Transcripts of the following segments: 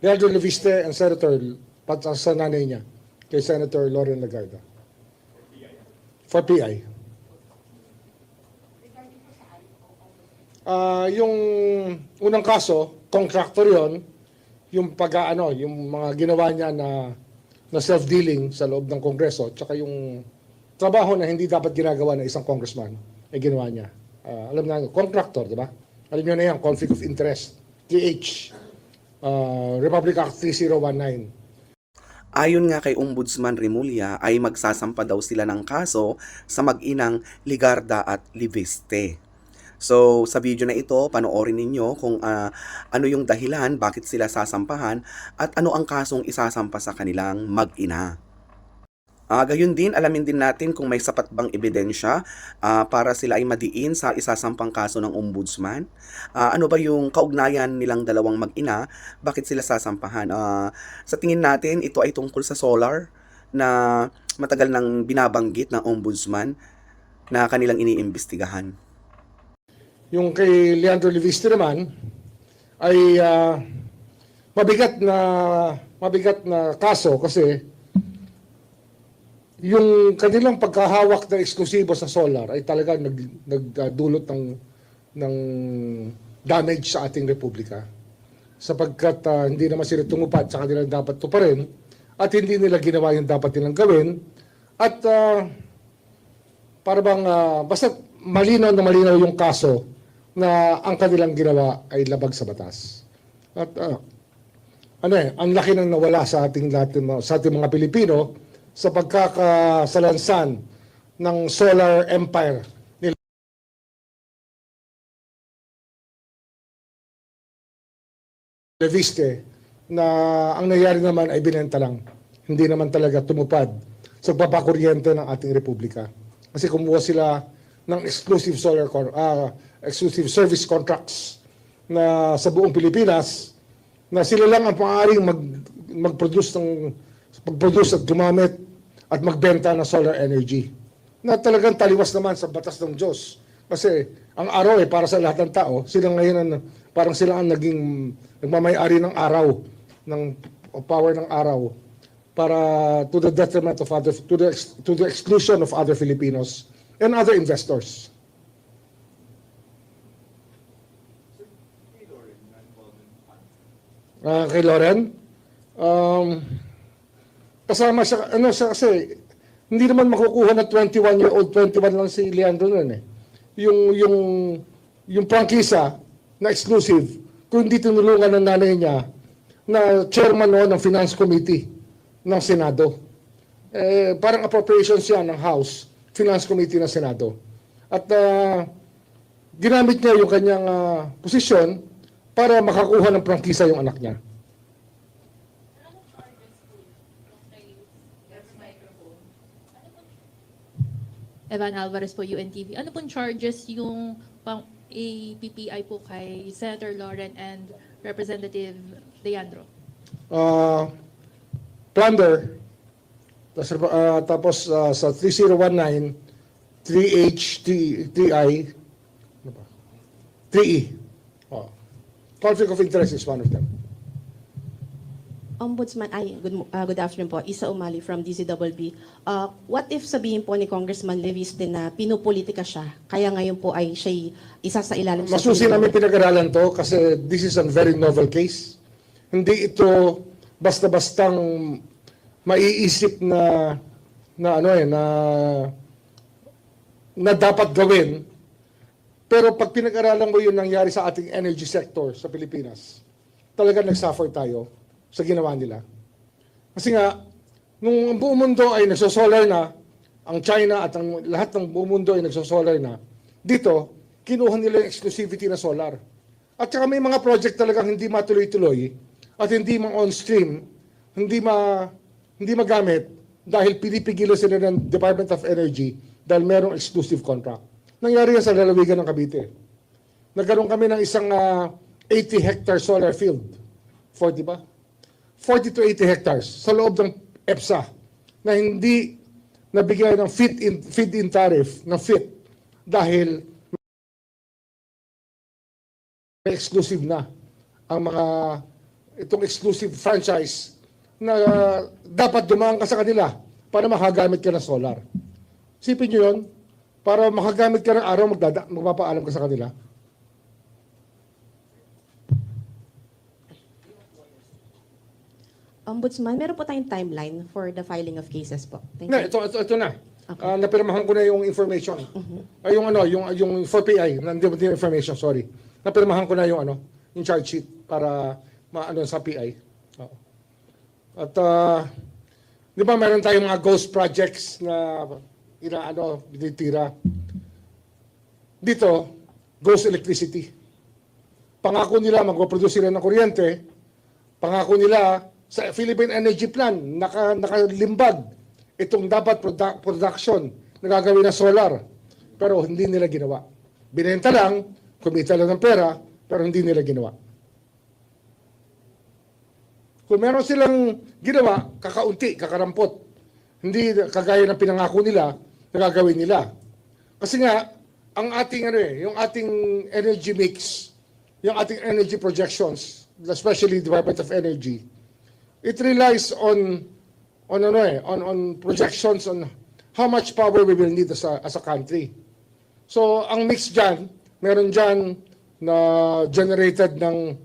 Leandro Leviste and Senator, sa nanay niya, kay Senator Lauren Lagarda. For PI. Yung unang kaso, contractor yon, yung yung mga ginawa niya na self-dealing sa loob ng Kongreso, tsaka yung trabaho na hindi dapat ginagawa ng isang congressman, ay ginawa niya. Alam na, contractor, di ba? Alam niyo na yan, conflict of interest, TH, Republic Act 3019. Ayon nga kay Ombudsman Remulla ay magsasampa daw sila ng kaso sa mag-inang Ligarda at Leviste. So sa video na ito, panoorin ninyo kung ano yung dahilan bakit sila sasampahan at ano ang kasong isasampa sa kanilang mag-ina. Gayon din, alamin din natin kung may sapat bang ebidensya para sila ay madiin sa isasampang kaso ng ombudsman. Ano ba yung kaugnayan nilang dalawang mag-ina? Bakit sila sasampahan? Sa tingin natin, ito ay tungkol sa solar na matagal nang binabanggit ng ombudsman na kanilang iniimbestigahan. Yung kay Leandro Leviste naman ay mabigat na kaso kasi yung kanilang pagkahawak na eksklusibo sa solar ay talaga nagdulot ng damage sa ating republika. Sapagkat hindi naman sila tumupad sa kanilang dapat tuparin at hindi nila ginawa yung dapat nilang gawin at para bang basta malinaw na malinaw yung kaso na ang kanilang ginawa ay labag sa batas. At ang laki nang nawala sa ating mga Pilipino sa pagkakasalansan ng solar empire nila. Leviste na ang nangyari naman ay binenta lang. Hindi naman talaga tumupad sa papakuryente ng ating republika. Kasi kumuha sila ng exclusive exclusive service contracts na sa buong Pilipinas na sila lang ang maaaring mag-produce at gumamit at magbenta ng solar energy. Na talagang taliwas naman sa batas ng Diyos. Kasi ang araw ay para sa lahat ng tao. Sila ngayon parang sila ang nagmamay-ari ng araw, ng power ng araw para to the detriment of to the exclusion of other Filipinos and other investors. Kay Lauren, kasama siya, kasi hindi naman makukuha na 21-year-old, 21 lang si Leandro nun eh. Yung prangkisa na exclusive, kung hindi tinulungan ng nanay niya na chairman ng Finance Committee ng Senado. Parang appropriations yan ng House, Finance Committee ng Senado. At ginamit niya yung kanyang posisyon para makakuha ng prangkisa yung anak niya. Evan Alvarez po, UNTV. Ano pong charges yung PPI po kay Senator Lauren and Representative Leandro? Plunder, tapos sa 3019, 3H, 3I, 3E. Conflict of interest is one of them. Ombudsman, good afternoon po. Isa Umali from DZBB. What if sabihin po ni Congressman Leviste na pinupolitika siya, kaya ngayon po ay siya isa sa ilalim sa... Masusi namin pinag-aralan to kasi this is a very novel case. Hindi ito basta-bastang maiisip na dapat gawin. Pero pag pinag-aralan mo yung nangyari sa ating energy sector sa Pilipinas, talaga nag-suffer tayo sa ginawa nila. Kasi nga, nung buong mundo ay nagsosolar na, ang China at ang lahat ng buong mundo ay nagsosolar na, dito, kinuha nila yung exclusivity na solar. At saka may mga project talagang hindi matuloy-tuloy at hindi ma-on-stream, hindi magamit dahil pinipigilan sila ng Department of Energy dahil merong exclusive contract. Nangyari yan sa lalawigan ng Cavite. Nagkaroon kami ng isang 80-hectare solar field. 40 ba? 40 to 80 hectares sa loob ng EPSA na hindi nabigay ng feed-in tariff ng FIT dahil may exclusive na ang mga itong exclusive franchise na dapat dumaan ka sa kanila para makagamit ka ng solar. Isipin nyo yun, para makagamit ka ng araw, magpapaalam ka sa kanila. Ombudsman, meron po tayong timeline for the filing of cases po. Thank Na, you. ito na. Okay. Napirmahan ko na yung information. Ay, yung 4PI, hindi information, sorry. Napirmahan ko na yung charge sheet para sa PI. Oo. At di ba meron tayong mga ghost projects na binitira. Dito, ghost electricity. Pangako nila magpo-produce sila ng kuryente. Pangako nila sa Philippine Energy Plan, nakalimbag itong dapat production na gagawin na solar. Pero hindi nila ginawa. Binenta lang, kumita lang ng pera, pero hindi nila ginawa. Kung meron silang ginawa, kakaunti, kakarampot. Hindi kagaya ng pinangako nila na gagawin nila. Kasi nga, ang ating yung ating energy mix, yung ating energy projections, especially Department of Energy, it relies on projections on how much power we will need as a country. So ang mix diyan, meron diyan na generated ng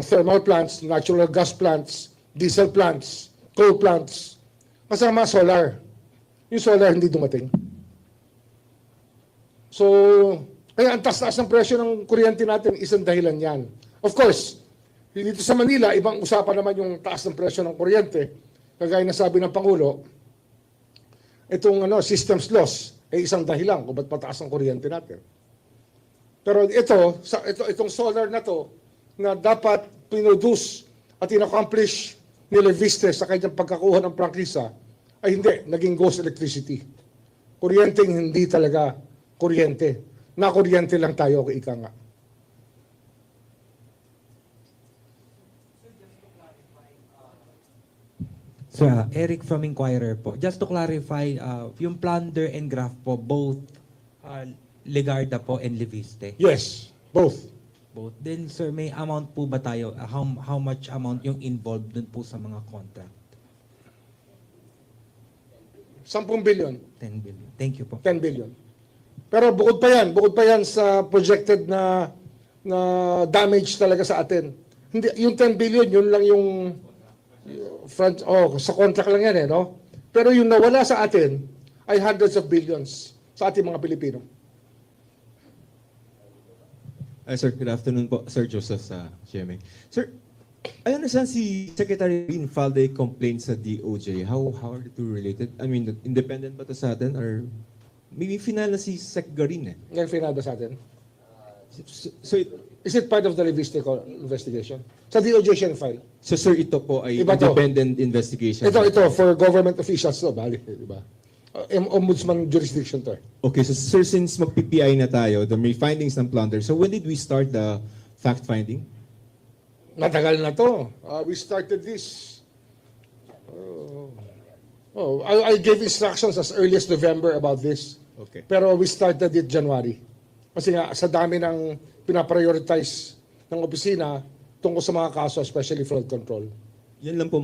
thermal plants, natural gas plants, diesel plants, coal plants, kasama solar. Yung solar hindi dumating. So, kaya ang taas-taas ng presyo ng kuryente natin, isang dahilan yan. Of course, dito sa Manila, ibang usapan naman yung taas ng presyo ng kuryente. Kagaya na sabi ng Pangulo, itong systems loss ay isang dahilan kung ba't mataas ang kuryente natin. Pero itong solar na to, na dapat pinroduce at in-accomplish ni Leviste sa kanyang pagkakuha ng prangkisa, ay hindi, naging ghost electricity. Kuryenteng hindi talaga kuryente. Na kuryente lang tayo, ika nga. So, Eric from Inquirer po. Just to clarify, yung plunder and graft po, both Legarda po and Leviste? Yes, both. Both. Then, sir, may amount po ba tayo? How much amount yung involved dun po sa mga contract? 10 billion. 10 billion. Thank you po. 10 billion. Pero bukod pa yan sa projected na damage talaga sa atin. Hindi, yung 10 billion, yun lang yung sa contract lang yan no? Pero yung nawala sa atin ay hundreds of billions sa ating mga Pilipino. Sir, good afternoon po. Sir Joseph sa GMA. Sir, I understand si Secretary Green filed a complaint sa DOJ. How are the two related? I mean, independent ba to sa atin or maybe final na si Sec Garin eh? Yung finado sa atin. So, Is it part of the Leviste investigation? Sa DOJ siya file. so sir, ito po ay Iba to. independent investigation. Ito, for government officials to, bali, di ba? Ombudsman jurisdiction to. Okay, so sir, since mag-PPI na tayo, the may findings ng plunder, so when did we start the fact-finding? Matagal na to. We started this. I gave instructions as early as November about this. Okay. Pero we started it January. Kasi nga, sa dami ng pinaprioritize ng opisina tungkol sa mga kaso, especially flood control. Yan lang po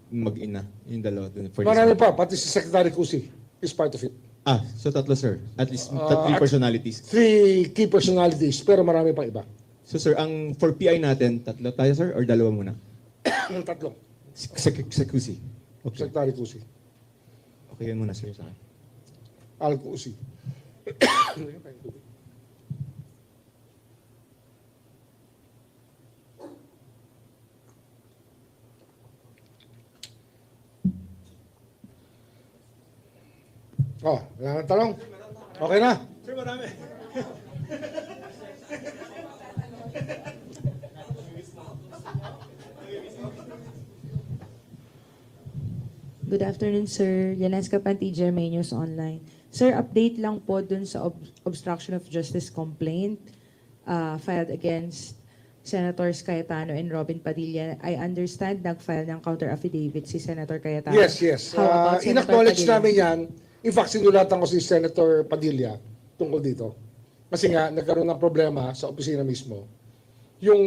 mag-ina, yung dalawa. For this Marami one. pa, pati si Secretary Cusi is part of it. So tatlo sir. At least three personalities. 3 key personalities, pero marami pang iba. So sir, ang for PI natin, tatlo tayo sir or dalawa muna? Yung tatlo, Sa QC. Okay. Secretary Cusi, Okay, yan muna sir sa akin. Al Cusi. Wala nang tanong. Okay na. Sir, marami. Good afternoon, sir. Yaneska Pantijer, May News Online. Sir, update lang po dun sa obstruction of justice complaint filed against Senators Cayetano and Robin Padilla. I understand nag-file ng counter affidavit si Senator Cayetano. Yes, yes. How about Senator In-acknowledge Padilla? namin yan. In fact, sinulatan ko si Senator Padilla tungkol dito. Kasi nga, nagkaroon ng problema sa opisina mismo. Yung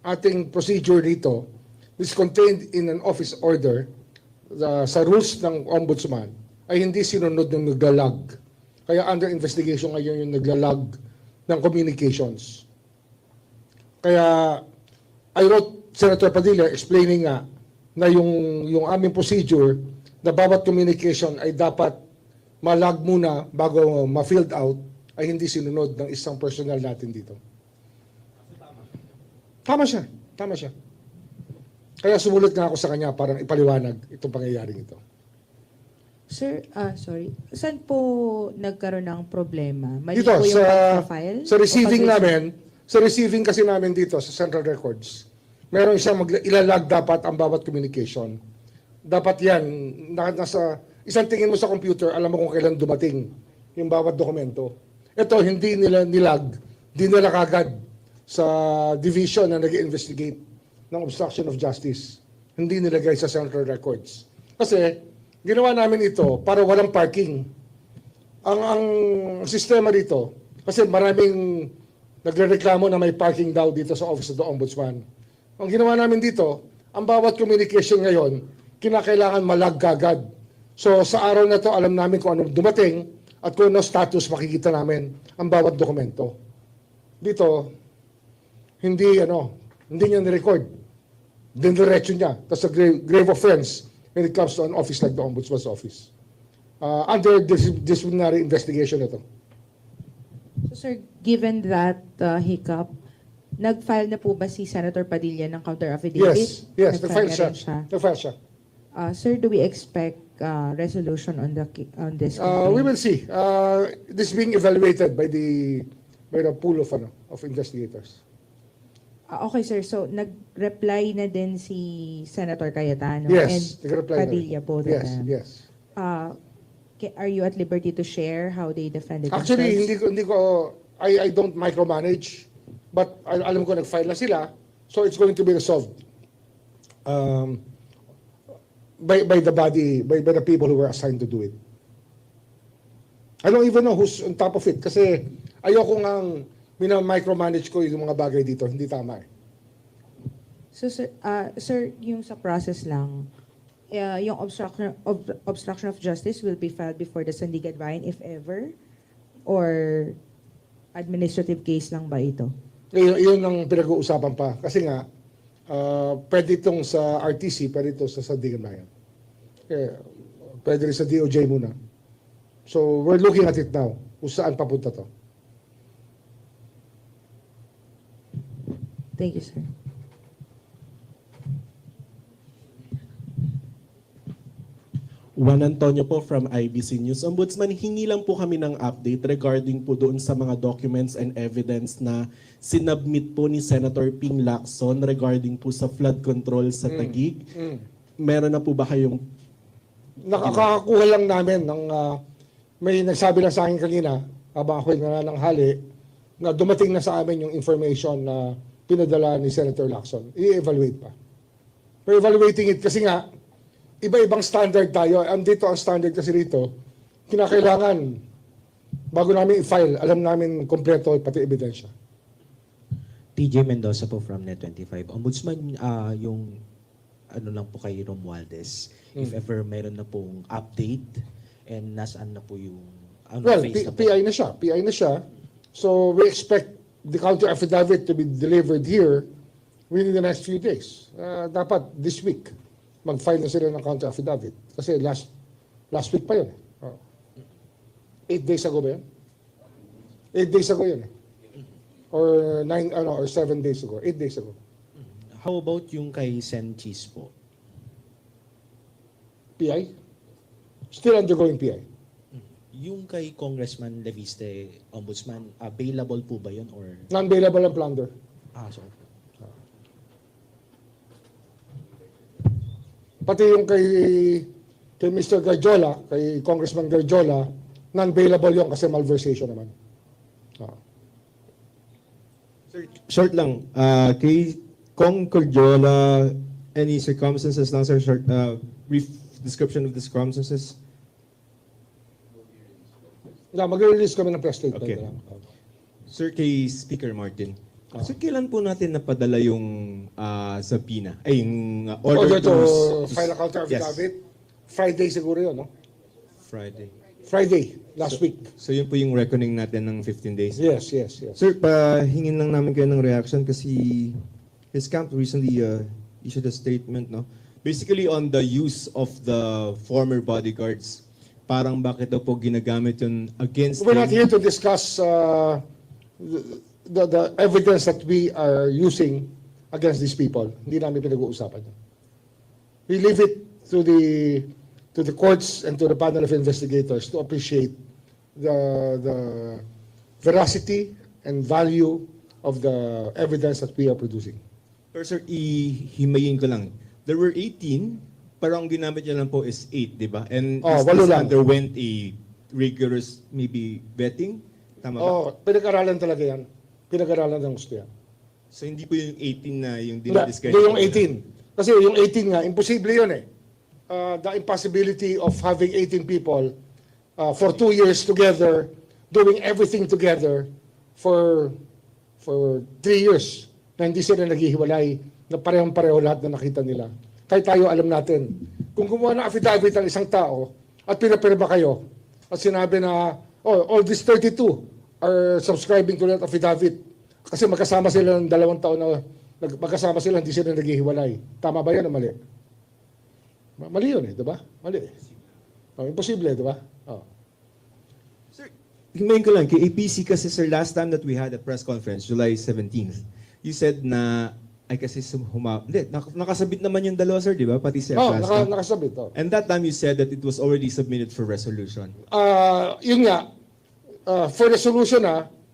ating procedure dito, is contained in an office order sa rules ng ombudsman ay hindi sinunod ng naglalag. Kaya under investigation ngayon yung naglalag ng communications. Kaya I wrote Senator Padilla explaining nga na yung aming procedure na bawat communication ay dapat malag muna bago ma-filled out ay hindi sinunod ng isang personnel natin dito. Tama siya. Tama siya. Kaya sumulat nga ako sa kanya para ipaliwanag itong pangyayaring ito. Sir, sorry. Saan po nagkaroon ng problema? Mali Dito, po yung pagka-file? sa receiving O pag- namin, sa receiving kasi namin dito sa Central Records, meron siyang ilalag dapat ang bawat communication. Dapat yan, nasa isang tingin mo sa computer, alam mo kung kailan dumating yung bawat dokumento. Ito, hindi nila nilag, hindi nila kagad sa division na nag-investigate ng obstruction of justice. Hindi nilagay sa Central Records. Kasi, ginawa namin ito para walang parking. Ang sistema dito, kasi maraming nagrereklamo na may parking daw dito sa Office of the Ombudsman. Ang ginawa namin dito, ang bawat communication ngayon, kinakailangan malag kagad. So sa araw na to, alam namin kung anong dumating at kung ano status makikita namin ang bawat dokumento. Dito, hindi niya ni-record. Diniretso niya. That's a grave offense when it comes to an office like the Ombudsman's office. Under disciplinary investigation ito. So, sir, given that hiccup, nag-file na po ba si Senator Padilla ng counter affidavit? Yes, Nag-file nag-file na siya. rin siya. Nag-file siya. Sir, do we expect resolution on this We complaint? will see. This is being evaluated by the pool of investigators. Okay, sir. So, nag-reply na din si Senator Cayetano Yes, and nag-reply na rin. Padilla both of Yes, them. yes. Are you at liberty to share how they defended Actually, themselves? I don't micromanage, but alam ko nag-file na sila, so it's going to be resolved by the people who were assigned to do it. I don't even know who's on top of it kasi ayoko ngang micromanage ko yung mga bagay dito, hindi tama eh. So, sir, yung sa process lang, yung obstruction of justice will be filed before the Sandigan Bayan if ever? Or administrative case lang ba ito? Yun ang pinag-uusapan pa. Kasi nga, pwede itong sa RTC, pwede ito sa Sandigan Bayan. Pwede rin sa DOJ muna. So, we're looking at it now, kung saan papunta to. Thank you, sir. Juan Antonio po from IBC News. Ombudsman, hingi lang po kami ng update regarding po doon sa mga documents and evidence na sinubmit po ni Senator Ping Lacson regarding po sa flood control sa Taguig. Meron na po ba kayong... Nakakakuha lang namin ng... may nagsabi lang sa akin kanina, habang ako'y nanananghali, na dumating na sa amin yung information na pinadala ni Senator Lacson. I-evaluate pa. We're evaluating it kasi nga, iba-ibang standard tayo. Andito ang standard kasi rito, kinakailangan, bago namin i-file, alam namin kompleto pati ebidensya. TJ Mendoza po from Net25. Ombudsman, yung ano lang po kay Romualdez, if ever meron na pong update and nasaan na po yung Well, phase na po. PI na siya. PI na siya. So we expect the counter affidavit to be delivered here within the next few days. Dapat this week, mag-file na sila ng counter affidavit. Kasi last week pa yun. 8 days ago ba yun? 8 days ago yun eh. Or 7 days ago. 8 days ago. How about yung kay Sen Cheese po? PI? Still undergoing PI. Yung kay Congressman Leviste, Ombudsman, available po ba yun or... Non-bailable ang plunder. Sorry. Pati yung kay Mr. Garjola, kay Congressman Garjola, non-bailable yun kasi malversation naman. Short lang. Kay Kong Cordiola, any circumstances lang, sir? Short, brief description of the circumstances? Mag-release kami ng press statement. Okay. Sir, kay Speaker Martin. So kailan po natin napadala yung subpoena? Ay, yung Order to to- file a counter Yes. affidavit. Friday siguro yun, no? Friday. Last week. So yun po yung reckoning natin ng 15 days. Yes. Sir, pahingin lang namin kayo ng reaction kasi his camp recently issued a statement, no? Basically on the use of the former bodyguards. Parang bakit daw po ginagamit yun against We're not him. here to discuss the evidence that we are using against these people. Hindi namin pinag-uusapan yun. We leave it to the courts and to the panel of investigators to appreciate the veracity and value of the evidence that we are producing. Pero sir, ihimayin ko lang. There were 18, pero ang ginamit niya lang po is 8, di ba? And Oh, this walo lang. underwent a rigorous maybe vetting? Tama ba? Oh, pinag-aralan talaga yan. Pinag-aralan ng gusto yan. So hindi po yung 18 na yung Hindi, dinidiscuss. hindi yung 18. Kasi yung 18 nga, imposible yun eh. The impossibility of having 18 people for 2 years together, doing everything together for 3 years na hindi sila naghihiwalay, na parehong-pareho lahat na nakita nila. Kahit tayo alam natin, kung gumawa ng affidavit ang isang tao at pinapirma kayo at sinabi na, oh, all these 32 are subscribing to that affidavit kasi magkasama sila ng 2 taon na magkasama sila, hindi sila naghihiwalay. Tama ba yan o mali? Mali yun eh, di ba? Mali. Oh, imposible, di ba? Oh. Sir, himayin ko lang, kay APC kasi sir, last time that we had a press conference, July 17th, you said na, ay kasi hindi, nakasabit naman yung dalawa sir, di ba? Pati si Oh, Aplasta. nakasabit. Oh. And that time you said that it was already submitted for resolution. Yun nga, for resolution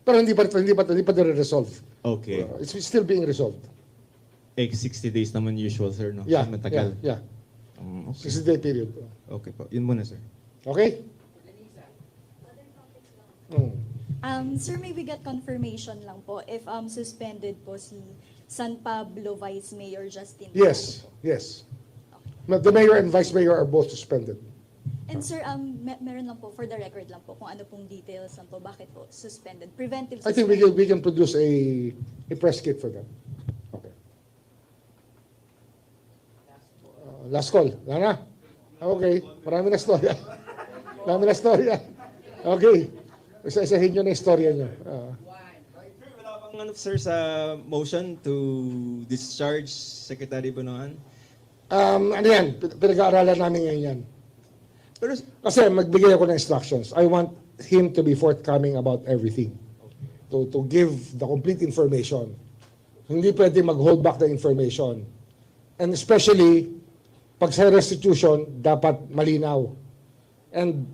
pero hindi pa nire-resolve. Okay. It's still being resolved. 60 days naman usual sir, no? Yeah, Matagal. yeah. Okay. 60-day period. Okay po. Yun muna sir. Okay? Sir, may we get confirmation lang po if suspended po si San Pablo Vice Mayor Justin. Yes, yes. The mayor and vice mayor are both suspended. And sir, meron lang po, for the record lang po, kung ano pong details lang po, bakit po suspended? Preventive I think we can produce a press kit for them. Okay. Last call. Wala na? Okay. Marami na storya. Marami na storya. Okay. Isa-isahin nyo na yung storya nyo. Wala bang ano sir sa motion to discharge Secretary Bonoan? Ano yan? Pinag-aaralan namin ngayon yan. Pero Kasi magbigay ako ng instructions. I want him to be forthcoming about everything. To give the complete information. Hindi pwede mag-hold back the information. And especially, pag sa restitution, dapat malinaw. And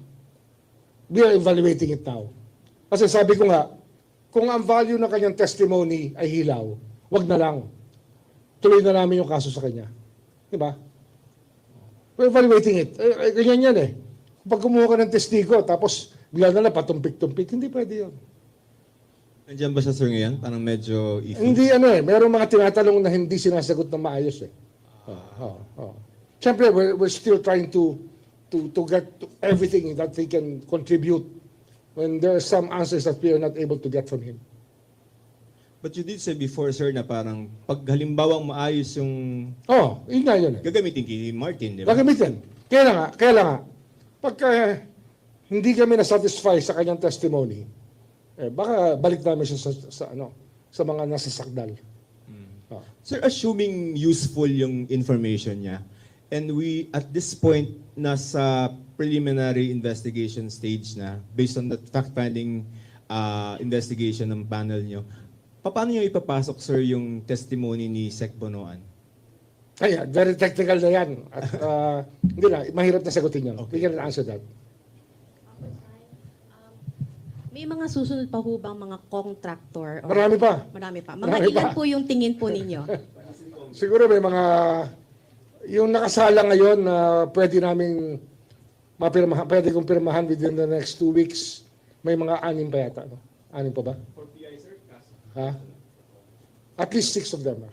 we are evaluating it now. Kasi sabi ko nga, kung ang value ng kanyang testimony ay hilaw, wag na lang. Tuloy na namin yung kaso sa kanya. Diba? We're evaluating it. Ganyan yan eh. Pag kumuha ka ng testigo, tapos bigla na lang patumpik-tumpik, hindi pwede yun. nandiyan ba siya sir ngayon? Parang medyo iffy. Hindi merong mga tinatanong na hindi sinasagot ng maayos eh. Siyempre, we're still trying to get to everything that they can contribute when there are some answers that we are not able to get from him. But you did say before sir na parang pag halimbawang maayos yung Yun nga yun eh. gagamitin kay Martin, di ba? Gagamitin. Kaya nga, pagka hindi kami na-satisfy sa kanyang testimony, baka balik namin siya sa mga nasa sakdal. Sir, assuming useful yung information niya, and we, at this point, nasa preliminary investigation stage na, based on the fact-finding investigation ng panel nyo, paano nyo ipapasok, sir, yung testimony ni Sec Bonoan? Very technical na yan. At hindi na, mahirap na sagutin yan. We Okay. can answer that. May mga susunod pa ho bang mga contractor? Marami pa. Marami pa. Mga Marami ilan pa. po yung tingin po ninyo? Siguro may mga, yung nakasala ngayon na pwede naming mapirmahan, pwede kong pirmahan within the next 2 weeks, may mga 6 pa yata. No? 6 pa ba? Ha? At least 6 of them.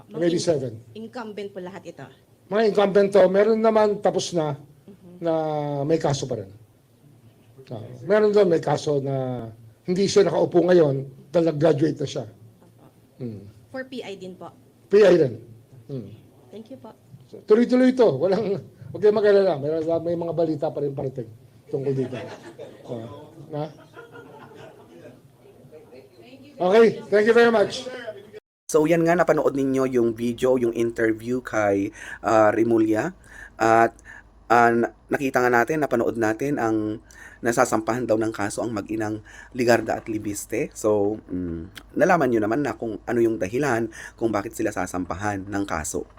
Maybe 7. Incumbent po lahat ito. Mga incumbent to, meron naman tapos na may kaso pa rin. Meron doon may kaso na hindi siya nakaupo ngayon dahil nag-graduate na siya. For PI din po. PI rin. Thank you po. So, tuloy-tuloy ito. Huwag kayong mag-alala. May mga balita pa rin parating tungkol dito. Na? Okay, thank you very much. So yan nga, napanood ninyo yung video, yung interview kay Remulla. At nakita nga natin, napanood natin ang nasasampahan daw ng kaso ang mag-inang Ligarda at Libiste. So nalaman nyo naman na kung ano yung dahilan kung bakit sila sasampahan ng kaso.